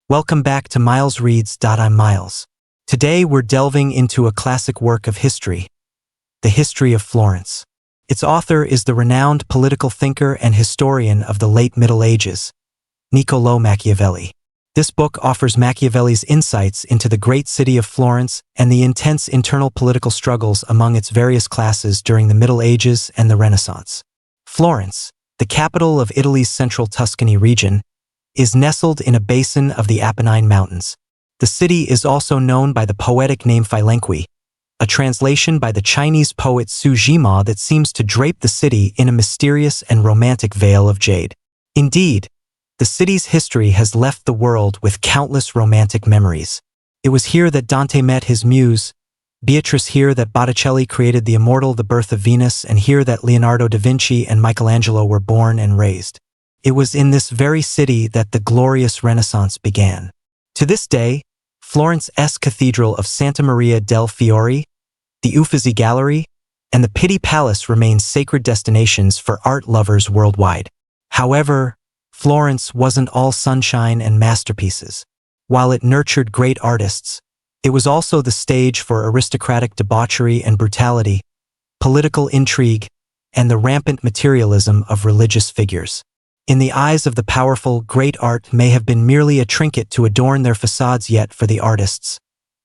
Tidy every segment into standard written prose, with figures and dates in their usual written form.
Welcome back to Miles Reads. I'm Miles. Today we're delving into a classic work of history, the history of Florence. Its author is the renowned political thinker and historian of the late Middle Ages, Niccolò Machiavelli. This book offers Machiavelli's insights into the great city of Florence and the intense internal political struggles among its various classes during the Middle Ages and the Renaissance. Florence, the capital of Italy's central Tuscany region, is nestled in a basin of the Apennine Mountains. The city is also known by the poetic name Filenque, a translation by the Chinese poet Su Zhima that seems to drape the city in a mysterious and romantic veil of jade. Indeed, the city's history has left the world with countless romantic memories. It was here that Dante met his muse, Beatrice, here that Botticelli created the immortal The Birth of Venus, and here that Leonardo da Vinci and Michelangelo were born and raised. It was in this very city that the glorious Renaissance began. To this day, Florence's Cathedral of Santa Maria del Fiore, the Uffizi Gallery, and the Pitti Palace remain sacred destinations for art lovers worldwide. However, Florence wasn't all sunshine and masterpieces. While it nurtured great artists, it was also the stage for aristocratic debauchery and brutality, political intrigue, and the rampant materialism of religious figures. In the eyes of the powerful, great art may have been merely a trinket to adorn their facades, yet for the artists,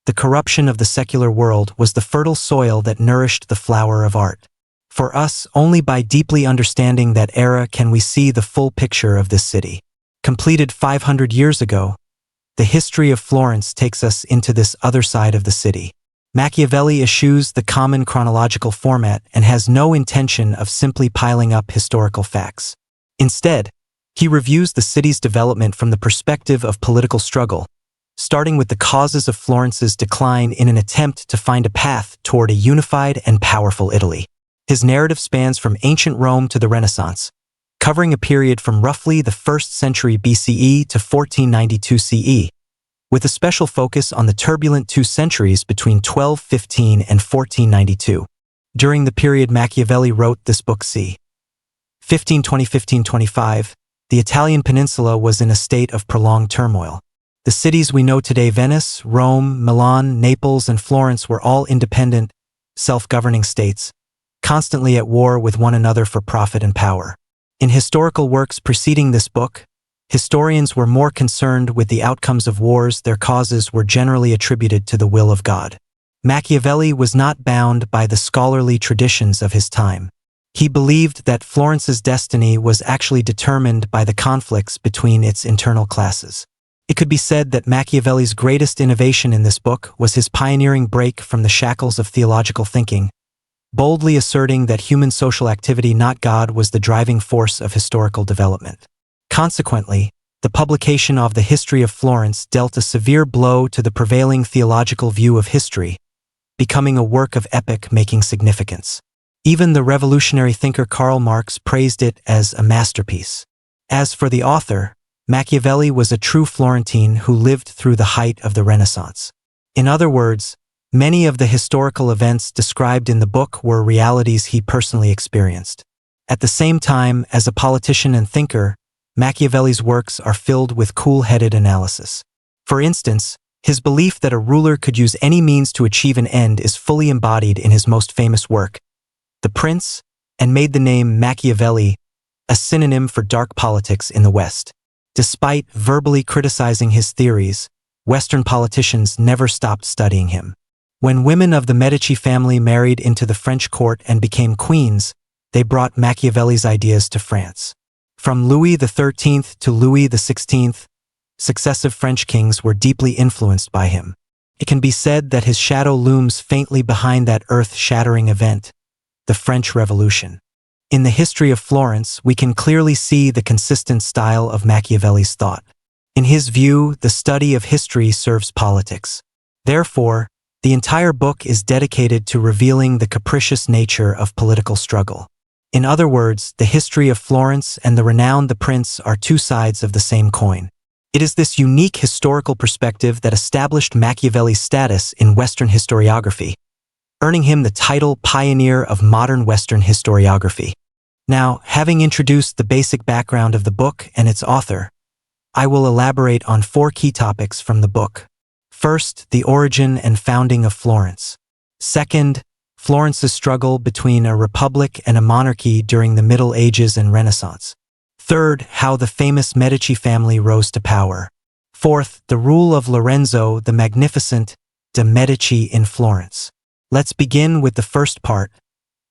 the corruption of the secular world was the fertile soil that nourished the flower of art. For us, only by deeply understanding that era can we see the full picture of this city. Completed 500 years ago, the history of Florence takes us into this other side of the city. Machiavelli eschews the common chronological format and has no intention of simply piling up historical facts. Instead, he reviews the city's development from the perspective of political struggle, starting with the causes of Florence's decline in an attempt to find a path toward a unified and powerful Italy. His narrative spans from ancient Rome to the Renaissance, covering a period from roughly the 1st century BCE to 1492 CE, with a special focus on the turbulent 2 centuries between 1215 and 1492. During the period Machiavelli wrote this book, c. 1520–1525, the Italian peninsula was in a state of prolonged turmoil. The cities we know today, Venice, Rome, Milan, Naples, and Florence, were all independent, self-governing states, constantly at war with one another for profit and power. In historical works preceding this book, historians were more concerned with the outcomes of wars. Their causes were generally attributed to the will of God. Machiavelli was not bound by the scholarly traditions of his time. He believed that Florence's destiny was actually determined by the conflicts between its internal classes. It could be said that Machiavelli's greatest innovation in this book was his pioneering break from the shackles of theological thinking, boldly asserting that human social activity, not God, was the driving force of historical development. Consequently, the publication of The History of Florence dealt a severe blow to the prevailing theological view of history, becoming a work of epoch-making significance. Even the revolutionary thinker Karl Marx praised it as a masterpiece. As for the author, Machiavelli was a true Florentine who lived through the height of the Renaissance. In other words, many of the historical events described in the book were realities he personally experienced. At the same time, as a politician and thinker, Machiavelli's works are filled with cool-headed analysis. For instance, his belief that a ruler could use any means to achieve an end is fully embodied in his most famous work, The Prince, and made the name Machiavelli a synonym for dark politics in the West. Despite verbally criticizing his theories, Western politicians never stopped studying him. When women of the Medici family married into the French court and became queens, they brought Machiavelli's ideas to France. From Louis XIII to Louis XVI, successive French kings were deeply influenced by him. It can be said that his shadow looms faintly behind that earth-shattering event, the French Revolution. In the history of Florence, we can clearly see the consistent style of Machiavelli's thought. In his view, the study of history serves politics. Therefore, the entire book is dedicated to revealing the capricious nature of political struggle. In other words, the history of Florence and the renowned The Prince are two sides of the same coin. It is this unique historical perspective that established Machiavelli's status in Western historiography, earning him the title pioneer of modern Western historiography. Now, having introduced the basic background of the book and its author, I will elaborate on 4 key topics from the book. First, the origin and founding of Florence. Second, Florence's struggle between a republic and a monarchy during the Middle Ages and Renaissance. Third, how the famous Medici family rose to power. Fourth, the rule of Lorenzo the Magnificent de' Medici in Florence. Let's begin with the first part,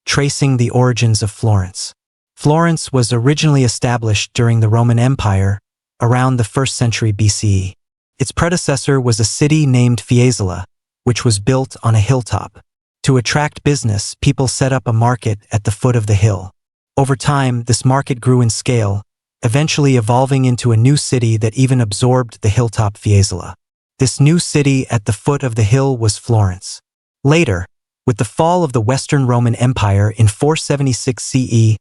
tracing the origins of Florence. Florence was originally established during the Roman Empire, around the 1st century BCE. Its predecessor was a city named Fiesole, which was built on a hilltop. To attract business, people set up a market at the foot of the hill. Over time, this market grew in scale, eventually evolving into a new city that even absorbed the hilltop Fiesole. This new city at the foot of the hill was Florence. Later, with the fall of the Western Roman Empire in 476 CE,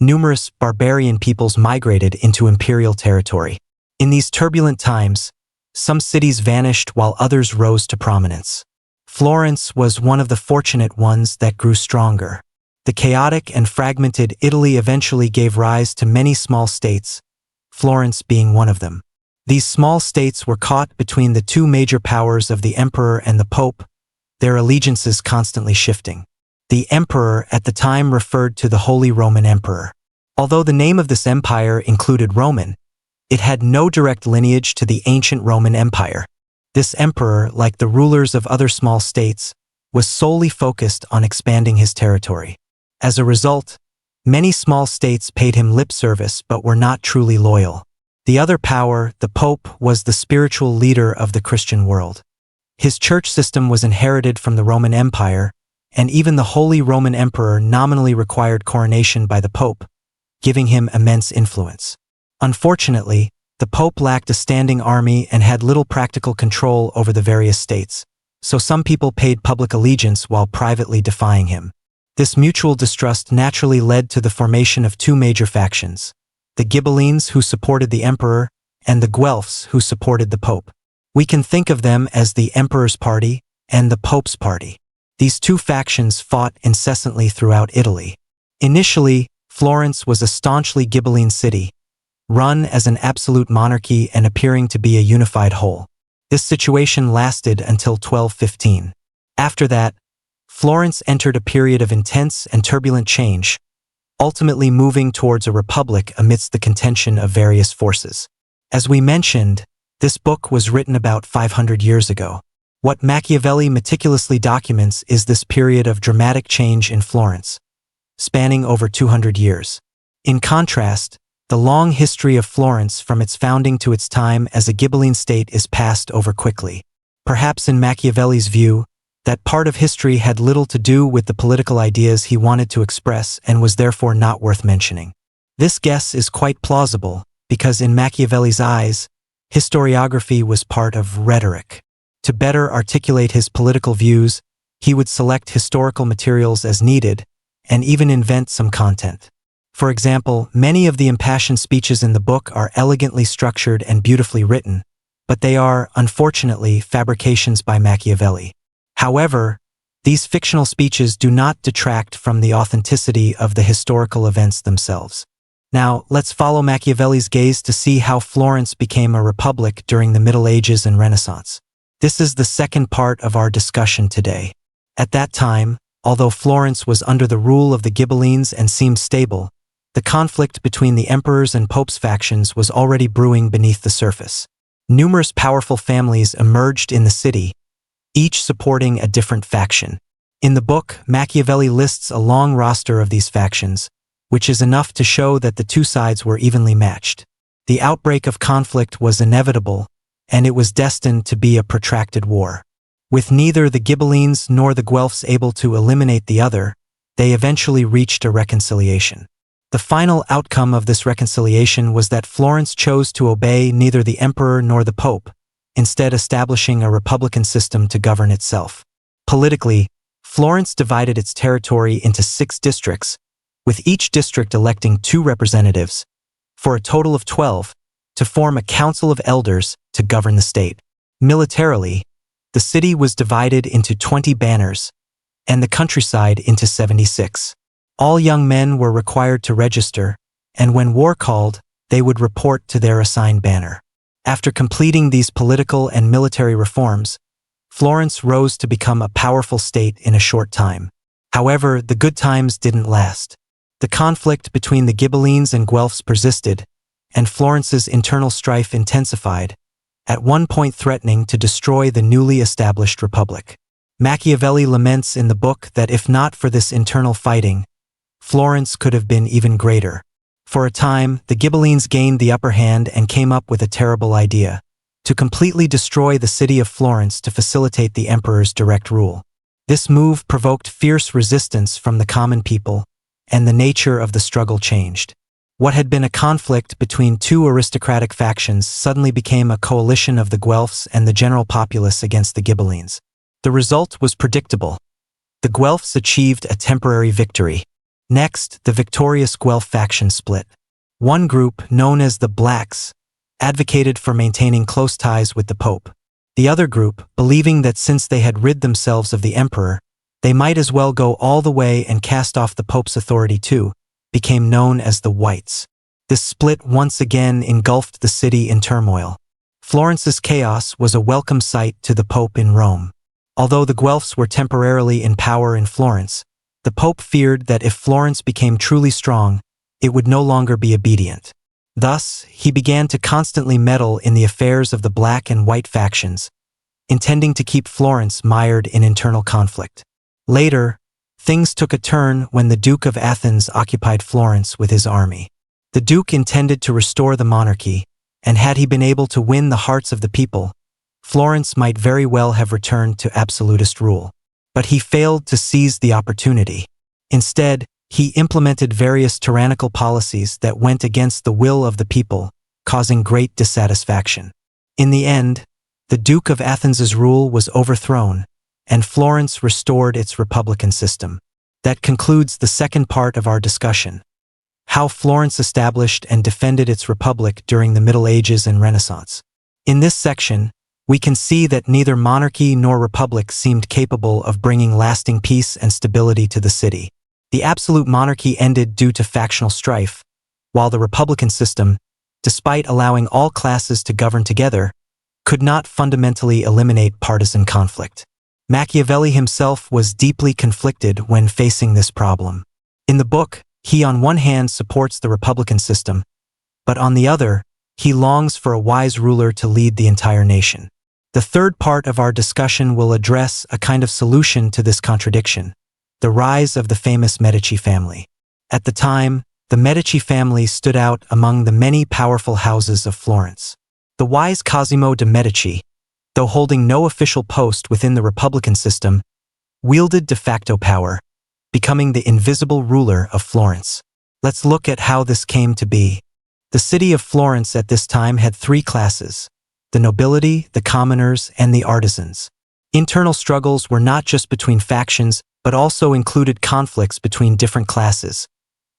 numerous barbarian peoples migrated into imperial territory. In these turbulent times, some cities vanished while others rose to prominence. Florence was one of the fortunate ones that grew stronger. The chaotic and fragmented Italy eventually gave rise to many small states, Florence being one of them. These small states were caught between the 2 major powers of the emperor and the pope, their allegiances constantly shifting. The emperor at the time referred to the Holy Roman Emperor. Although the name of this empire included Roman, it had no direct lineage to the ancient Roman Empire. This emperor, like the rulers of other small states, was solely focused on expanding his territory. As a result, many small states paid him lip service but were not truly loyal. The other power, the Pope, was the spiritual leader of the Christian world. His church system was inherited from the Roman Empire, and even the Holy Roman Emperor nominally required coronation by the Pope, giving him immense influence. Unfortunately, the Pope lacked a standing army and had little practical control over the various states, so some people paid public allegiance while privately defying him. This mutual distrust naturally led to the formation of 2 major factions, the Ghibellines, who supported the emperor, and the Guelphs, who supported the Pope. We can think of them as the Emperor's Party and the Pope's Party. These 2 factions fought incessantly throughout Italy. Initially, Florence was a staunchly Ghibelline city, run as an absolute monarchy and appearing to be a unified whole. This situation lasted until 1215. After that, Florence entered a period of intense and turbulent change, ultimately moving towards a republic amidst the contention of various forces. As we mentioned, this book was written about 500 years ago. What Machiavelli meticulously documents is this period of dramatic change in Florence, spanning over 200 years. In contrast, the long history of Florence from its founding to its time as a Ghibelline state is passed over quickly. Perhaps in Machiavelli's view, that part of history had little to do with the political ideas he wanted to express and was therefore not worth mentioning. This guess is quite plausible, because in Machiavelli's eyes, historiography was part of rhetoric. To better articulate his political views, he would select historical materials as needed, and even invent some content. For example, many of the impassioned speeches in the book are elegantly structured and beautifully written, but they are, unfortunately, fabrications by Machiavelli. However, these fictional speeches do not detract from the authenticity of the historical events themselves. Now, let's follow Machiavelli's gaze to see how Florence became a republic during the Middle Ages and Renaissance. This is the second part of our discussion today. At that time, although Florence was under the rule of the Ghibellines and seemed stable, the conflict between the emperor's and pope's factions was already brewing beneath the surface. Numerous powerful families emerged in the city, each supporting a different faction. In the book, Machiavelli lists a long roster of these factions, which is enough to show that the 2 sides were evenly matched. The outbreak of conflict was inevitable, and it was destined to be a protracted war. With neither the Ghibellines nor the Guelphs able to eliminate the other, they eventually reached a reconciliation. The final outcome of this reconciliation was that Florence chose to obey neither the emperor nor the pope, instead establishing a republican system to govern itself. Politically, Florence divided its territory into 6 districts, with each district electing 2 representatives, for a total of 12, to form a council of elders to govern the state. Militarily, the city was divided into 20 banners, and the countryside into 76. All young men were required to register, and when war called, they would report to their assigned banner. After completing these political and military reforms, Florence rose to become a powerful state in a short time. However, the good times didn't last. The conflict between the Ghibellines and Guelphs persisted, and Florence's internal strife intensified, at one point threatening to destroy the newly established republic. Machiavelli laments in the book that if not for this internal fighting, Florence could have been even greater. For a time, the Ghibellines gained the upper hand and came up with a terrible idea: to completely destroy the city of Florence to facilitate the emperor's direct rule. This move provoked fierce resistance from the common people, and the nature of the struggle changed. What had been a conflict between two aristocratic factions suddenly became a coalition of the Guelphs and the general populace against the Ghibellines. The result was predictable. The Guelphs achieved a temporary victory. Next, the victorious Guelph faction split. One group, known as the Blacks, advocated for maintaining close ties with the Pope. The other group, believing that since they had rid themselves of the emperor, they might as well go all the way and cast off the Pope's authority too, became known as the Whites. This split once again engulfed the city in turmoil. Florence's chaos was a welcome sight to the Pope in Rome. Although the Guelphs were temporarily in power in Florence, the Pope feared that if Florence became truly strong, it would no longer be obedient. Thus, he began to constantly meddle in the affairs of the Black and White factions, intending to keep Florence mired in internal conflict. Later, things took a turn when the Duke of Athens occupied Florence with his army. The Duke intended to restore the monarchy, and had he been able to win the hearts of the people, Florence might very well have returned to absolutist rule. But he failed to seize the opportunity. Instead, he implemented various tyrannical policies that went against the will of the people, causing great dissatisfaction. In the end, the Duke of Athens's rule was overthrown, and Florence restored its republican system. That concludes the second part of our discussion: how Florence established and defended its republic during the Middle Ages and Renaissance. In this section, we can see that neither monarchy nor republic seemed capable of bringing lasting peace and stability to the city. The absolute monarchy ended due to factional strife, while the republican system, despite allowing all classes to govern together, could not fundamentally eliminate partisan conflict. Machiavelli himself was deeply conflicted when facing this problem. In the book, he on one hand supports the republican system, but on the other, he longs for a wise ruler to lead the entire nation. The third part of our discussion will address a kind of solution to this contradiction: the rise of the famous Medici family. At the time, the Medici family stood out among the many powerful houses of Florence. The wise Cosimo de' Medici, though holding no official post within the republican system, wielded de facto power, becoming the invisible ruler of Florence. Let's look at how this came to be. The city of Florence at this time had three classes: the nobility, the commoners, and the artisans. Internal struggles were not just between factions, but also included conflicts between different classes,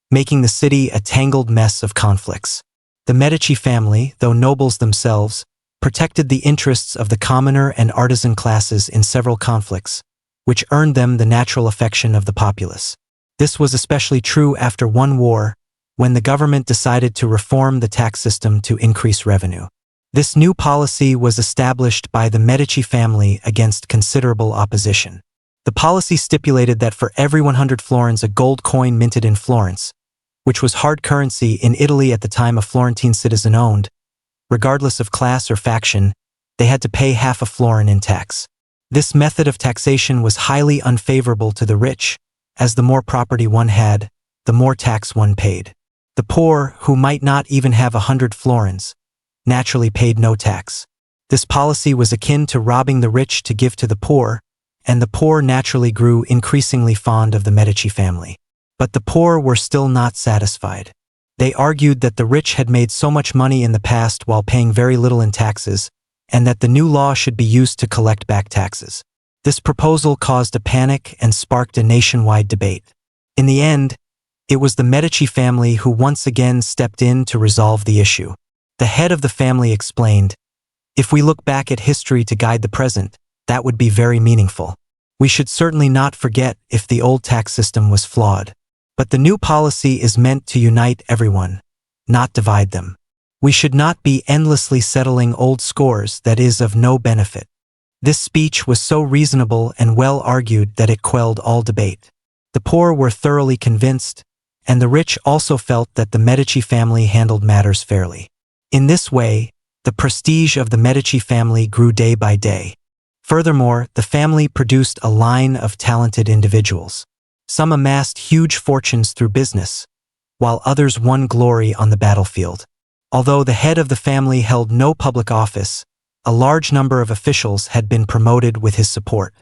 making the city a tangled mess of conflicts. The Medici family, though nobles themselves, protected the interests of the commoner and artisan classes in several conflicts, which earned them the natural affection of the populace. This was especially true after one war, when the government decided to reform the tax system to increase revenue. This new policy was established by the Medici family against considerable opposition. The policy stipulated that for every 100 florins a gold coin minted in Florence, which was hard currency in Italy at the time a Florentine citizen owned, regardless of class or faction, they had to pay half a florin in tax. This method of taxation was highly unfavorable to the rich, as the more property one had, the more tax one paid. The poor, who might not even have 100 florins, naturally paid no tax. This policy was akin to robbing the rich to give to the poor, and the poor naturally grew increasingly fond of the Medici family. But the poor were still not satisfied. They argued that the rich had made so much money in the past while paying very little in taxes, and that the new law should be used to collect back taxes. This proposal caused a panic and sparked a nationwide debate. In the end, it was the Medici family who once again stepped in to resolve the issue. The head of the family explained, "If we look back at history to guide the present, that would be very meaningful. We should certainly not forget if the old tax system was flawed. But the new policy is meant to unite everyone, not divide them. We should not be endlessly settling old scores that is of no benefit. This speech was so reasonable and well argued that it quelled all debate. The poor were thoroughly convinced, and the rich also felt that the Medici family handled matters fairly. In this way, the prestige of the Medici family grew day by day. Furthermore, the family produced a line of talented individuals. Some amassed huge fortunes through business, while others won glory on the battlefield. Although the head of the family held no public office, a large number of officials had been promoted with his support.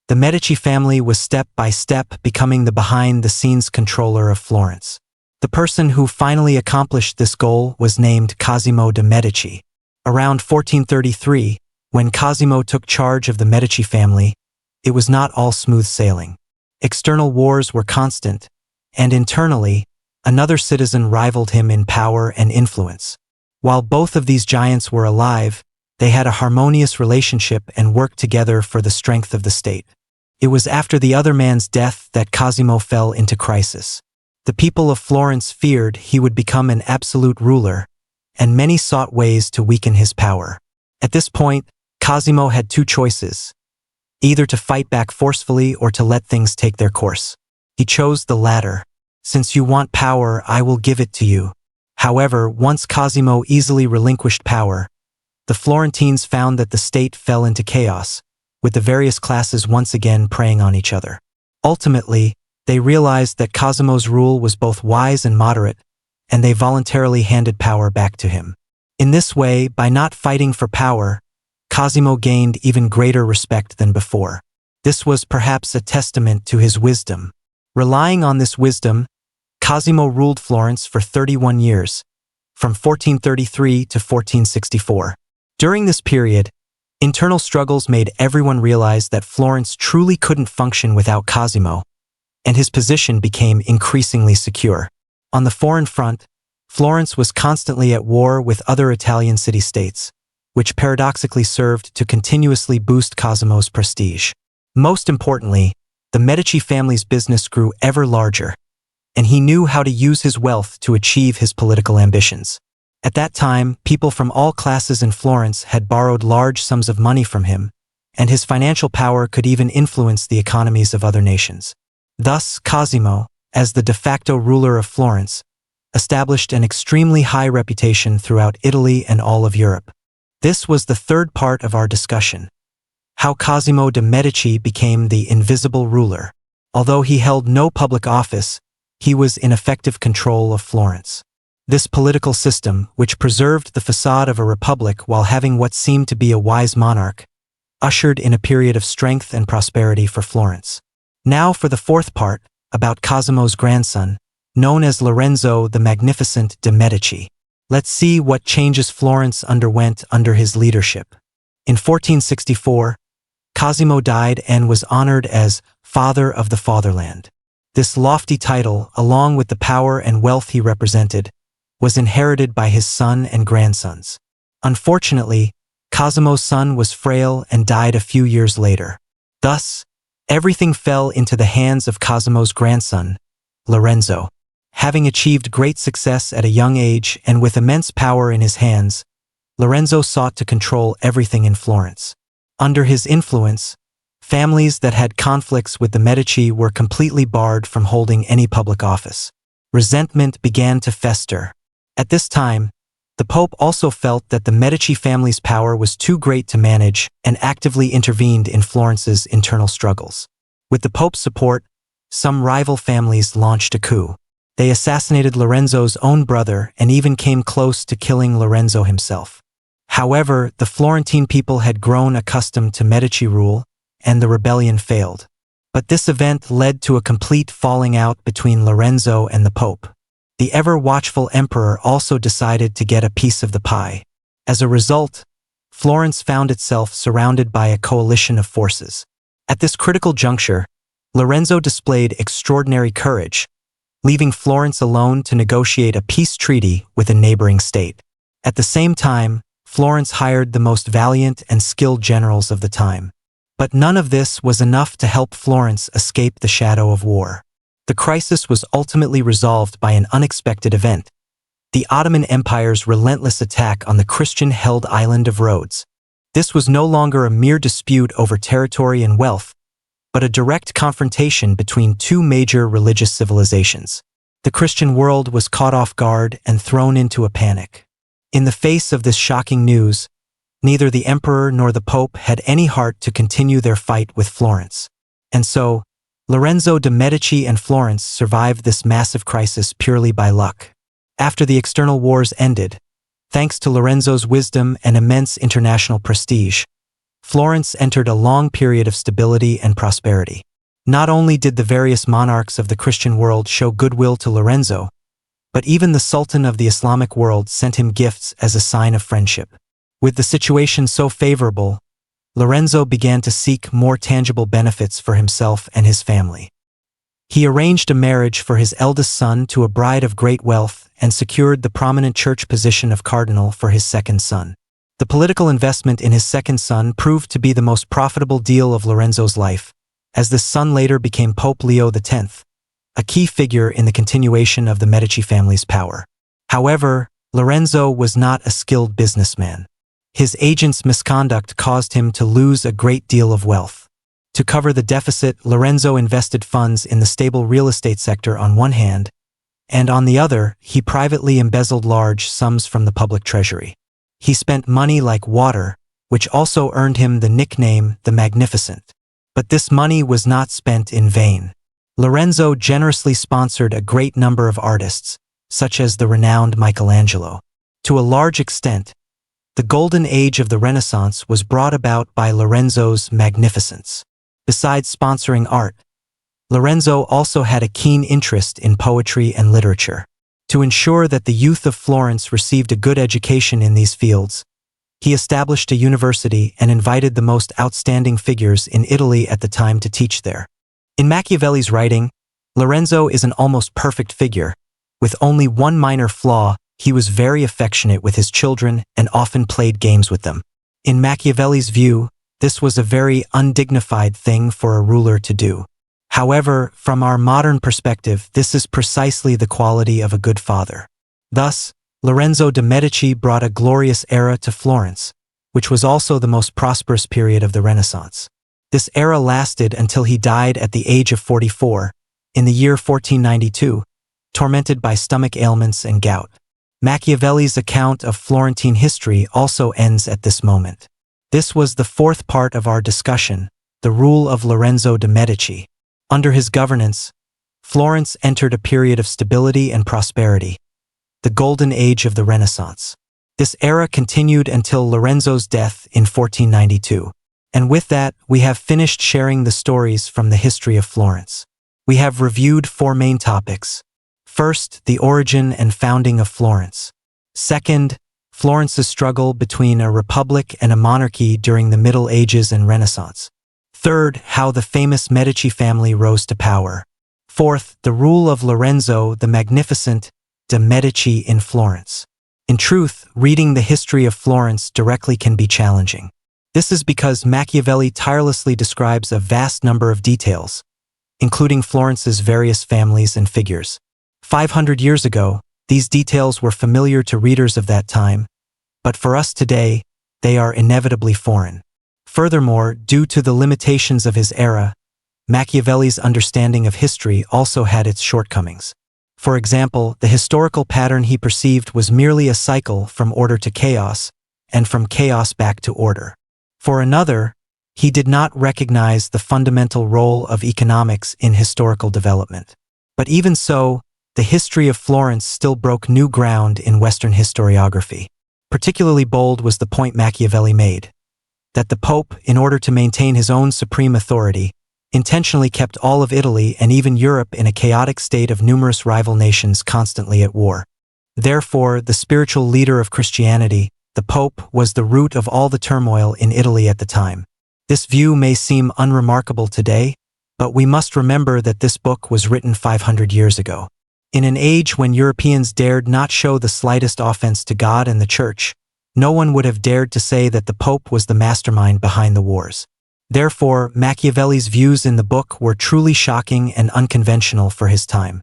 The Medici family was step by step becoming the behind-the-scenes controller of Florence. The person who finally accomplished this goal was named Cosimo de' Medici. Around 1433, when Cosimo took charge of the Medici family, it was not all smooth sailing. External wars were constant, and internally, another citizen rivaled him in power and influence. While both of these giants were alive, they had a harmonious relationship and worked together for the strength of the state. It was after the other man's death that Cosimo fell into crisis. The people of Florence feared he would become an absolute ruler, and many sought ways to weaken his power. At this point, Cosimo had two choices: either to fight back forcefully or to let things take their course. He chose the latter. "Since you want power, I will give it to you." However, once Cosimo easily relinquished power, the Florentines found that the state fell into chaos, with the various classes once again preying on each other. Ultimately, they realized that Cosimo's rule was both wise and moderate, and they voluntarily handed power back to him. In this way, by not fighting for power, Cosimo gained even greater respect than before. This was perhaps a testament to his wisdom. Relying on this wisdom, Cosimo ruled Florence for 31 years, from 1433 to 1464. During this period, internal struggles made everyone realize that Florence truly couldn't function without Cosimo, and his position became increasingly secure. On the foreign front, Florence was constantly at war with other Italian city-states, which paradoxically served to continuously boost Cosimo's prestige. Most importantly, the Medici family's business grew ever larger, and he knew how to use his wealth to achieve his political ambitions. At that time, people from all classes in Florence had borrowed large sums of money from him, and his financial power could even influence the economies of other nations. Thus, Cosimo, as the de facto ruler of Florence, established an extremely high reputation throughout Italy and all of Europe. This was the third part of our discussion: how Cosimo de' Medici became the invisible ruler. Although he held no public office, he was in effective control of Florence. This political system, which preserved the facade of a republic while having what seemed to be a wise monarch, ushered in a period of strength and prosperity for Florence. Now for the fourth part, about Cosimo's grandson, known as Lorenzo the Magnificent de' Medici. Let's see what changes Florence underwent under his leadership. In 1464, Cosimo died and was honored as Father of the Fatherland. This lofty title, along with the power and wealth he represented, was inherited by his son and grandsons. Unfortunately, Cosimo's son was frail and died a few years later. Thus, everything fell into the hands of Cosimo's grandson, Lorenzo. Having achieved great success at a young age and with immense power in his hands, Lorenzo sought to control everything in Florence. Under his influence, families that had conflicts with the Medici were completely barred from holding any public office. Resentment began to fester. At this time, the Pope also felt that the Medici family's power was too great to manage and actively intervened in Florence's internal struggles. With the Pope's support, some rival families launched a coup. They assassinated Lorenzo's own brother and even came close to killing Lorenzo himself. However, the Florentine people had grown accustomed to Medici rule, and the rebellion failed. But this event led to a complete falling out between Lorenzo and the Pope. The ever-watchful emperor also decided to get a piece of the pie. As a result, Florence found itself surrounded by a coalition of forces. At this critical juncture, Lorenzo displayed extraordinary courage, leaving Florence alone to negotiate a peace treaty with a neighboring state. At the same time, Florence hired the most valiant and skilled generals of the time. But none of this was enough to help Florence escape the shadow of war. The crisis was ultimately resolved by an unexpected event. the Ottoman Empire's relentless attack on the Christian-held island of Rhodes. This was no longer a mere dispute over territory and wealth, but a direct confrontation between two major religious civilizations. The Christian world was caught off guard and thrown into a panic. In the face of this shocking news, neither the emperor nor the pope had any heart to continue their fight with Florence. And so, Lorenzo de' Medici and Florence survived this massive crisis purely by luck. After the external wars ended, thanks to Lorenzo's wisdom and immense international prestige, Florence entered a long period of stability and prosperity. Not only did the various monarchs of the Christian world show goodwill to Lorenzo, but even the Sultan of the Islamic world sent him gifts as a sign of friendship. With the situation so favorable, Lorenzo began to seek more tangible benefits for himself and his family. He arranged a marriage for his eldest son to a bride of great wealth and secured the prominent church position of cardinal for his second son. The political investment in his second son proved to be the most profitable deal of Lorenzo's life, as this son later became Pope Leo X, a key figure in the continuation of the Medici family's power. However, Lorenzo was not a skilled businessman. His agent's misconduct caused him to lose a great deal of wealth. To cover the deficit, Lorenzo invested funds in the stable real estate sector on one hand, and on the other, he privately embezzled large sums from the public treasury. He spent money like water, which also earned him the nickname the Magnificent. But this money was not spent in vain. Lorenzo generously sponsored a great number of artists, such as the renowned Michelangelo. To a large extent, the golden age of the Renaissance was brought about by Lorenzo's magnificence. Besides sponsoring art, Lorenzo also had a keen interest in poetry and literature. To ensure that the youth of Florence received a good education in these fields, he established a university and invited the most outstanding figures in Italy at the time to teach there. In Machiavelli's writing, Lorenzo is an almost perfect figure. With only one minor flaw, he was very affectionate with his children and often played games with them. In Machiavelli's view, this was a very undignified thing for a ruler to do. However, from our modern perspective, this is precisely the quality of a good father. Thus, Lorenzo de' Medici brought a glorious era to Florence, which was also the most prosperous period of the Renaissance. This era lasted until he died at the age of 44, in the year 1492, tormented by stomach ailments and gout. Machiavelli's account of Florentine history also ends at this moment. This was the fourth part of our discussion, the rule of Lorenzo de' Medici. Under his governance, Florence entered a period of stability and prosperity, the golden age of the Renaissance. This era continued until Lorenzo's death in 1492. And with that, we have finished sharing the stories from the history of Florence. We have reviewed four main topics. First, the origin and founding of Florence. Second, Florence's struggle between a republic and a monarchy during the Middle Ages and Renaissance. Third, how the famous Medici family rose to power. Fourth, the rule of Lorenzo the Magnificent de' Medici in Florence. In truth, reading the history of Florence directly can be challenging. This is because Machiavelli tirelessly describes a vast number of details, including Florence's various families and figures. 500 years ago, these details were familiar to readers of that time, but for us today, they are inevitably foreign. Furthermore, due to the limitations of his era, Machiavelli's understanding of history also had its shortcomings. For example, the historical pattern he perceived was merely a cycle from order to chaos, and from chaos back to order. For another, he did not recognize the fundamental role of economics in historical development. But even so, the history of Florence still broke new ground in Western historiography. Particularly bold was the point Machiavelli made, that the Pope, in order to maintain his own supreme authority, intentionally kept all of Italy and even Europe in a chaotic state of numerous rival nations constantly at war. Therefore, the spiritual leader of Christianity, the Pope, was the root of all the turmoil in Italy at the time. This view may seem unremarkable today, but we must remember that this book was written 500 years ago. In an age when Europeans dared not show the slightest offense to God and the Church, no one would have dared to say that the Pope was the mastermind behind the wars. Therefore, Machiavelli's views in the book were truly shocking and unconventional for his time.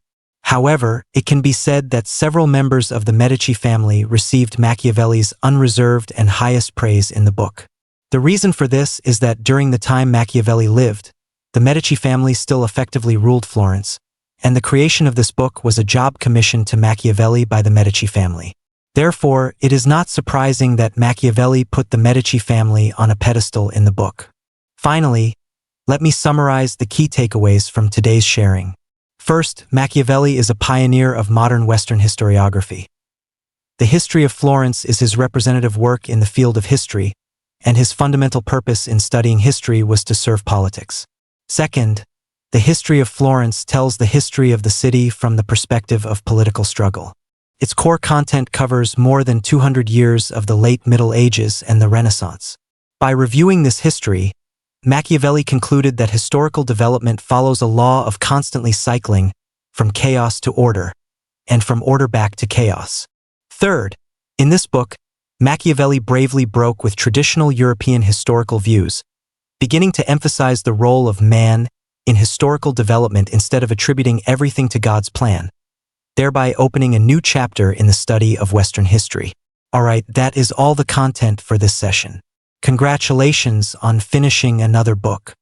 However, it can be said that several members of the Medici family received Machiavelli's unreserved and highest praise in the book. The reason for this is that during the time Machiavelli lived, the Medici family still effectively ruled Florence, and the creation of this book was a job commissioned to Machiavelli by the Medici family. Therefore, it is not surprising that Machiavelli put the Medici family on a pedestal in the book. Finally, let me summarize the key takeaways from today's sharing. First, Machiavelli is a pioneer of modern Western historiography. The history of Florence is his representative work in the field of history, and his fundamental purpose in studying history was to serve politics. Second, the history of Florence tells the history of the city from the perspective of political struggle. Its core content covers more than 200 years of the late Middle Ages and the Renaissance. By reviewing this history, Machiavelli concluded that historical development follows a law of constantly cycling from chaos to order, and from order back to chaos. Third, in this book, Machiavelli bravely broke with traditional European historical views, beginning to emphasize the role of man in historical development instead of attributing everything to God's plan, thereby opening a new chapter in the study of Western history. Alright, that is all the content for this session. Congratulations on finishing another book.